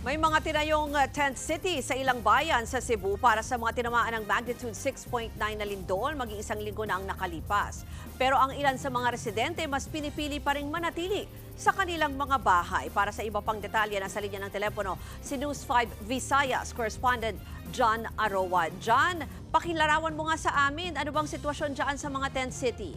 May mga tinayong tent city sa ilang bayan sa Cebu para sa mga tinamaan ng magnitude 6.9 na lindol, mag-iisang linggo na ang nakalipas. Pero ang ilan sa mga residente mas pinipili pa ring manatili sa kanilang mga bahay. Para sa iba pang detalye, nasa linya ng telepono si News 5 Visayas correspondent John Arowa. John, pakilarawan mo nga sa amin, ano bang sitwasyon dyan sa mga tent city?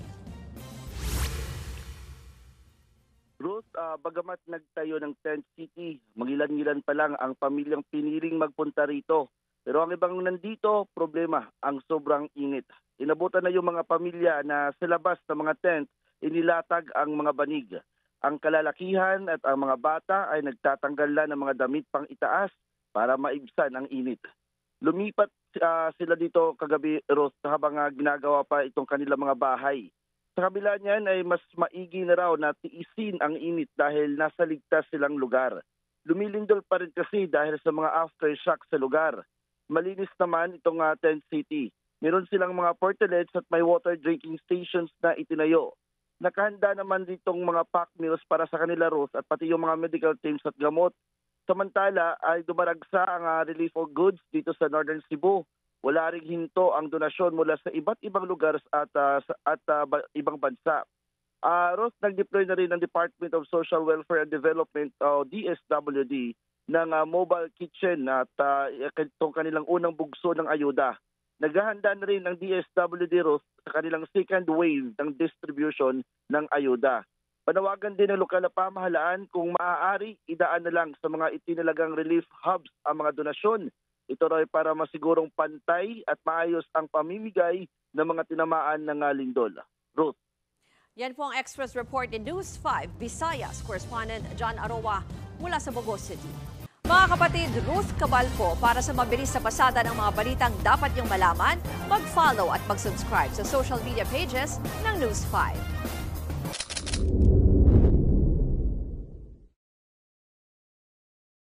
Ruth, bagamat nagtayo ng tent city, magilan-gilan pa lang ang pamilyang piniling magpunta rito. Pero ang ibang nandito, problema, ang sobrang init. Inabutan na yung mga pamilya na sa labas ng mga tent, inilatag ang mga banig. Ang kalalakihan at ang mga bata ay nagtatanggal na ng mga damit pang itaas para maibsan ang init. Lumipat sila dito kagabi, Ruth, habang ginagawa pa itong kanilang mga bahay. Sa kabila niyan ay mas maigi na raw na tiisin ang init dahil nasa ligtas silang lugar. Lumilindol pa rin kasi dahil sa mga aftershock sa lugar. Malinis naman itong tent city. Meron silang mga portalets at may water drinking stations na itinayo. Nakahanda naman ditong mga pack meals para sa kanila, Ruth, at pati yung mga medical teams at gamot. Samantala ay dumaragsa ang relief of goods dito sa Northern Cebu. Wala ring hinto ang donasyon mula sa iba't ibang lugar at ibang bansa. Ross, nag-deploy na rin ang Department of Social Welfare and Development o DSWD ng mobile kitchen at itong kanilang unang bugso ng ayuda. Naghahanda na rin ang DSWD, Ross, sa kanilang second wave ng distribution ng ayuda. Panawagan din ng lokal na pamahalaan kung maaari, idaan na lang sa mga itinalagang relief hubs ang mga donasyon. Ito rin para masigurong pantay at maayos ang pamimigay ng mga tinamaan ng lindol. Ruth. Yan po ang Express Report in News 5 Visayas correspondent John Arowa mula sa Bogos City. Mga kapatid, Ruth Cabalco, para sa mabilis na pasada ng mga balitang dapat niyong malaman, mag-follow at mag-subscribe sa social media pages ng News 5.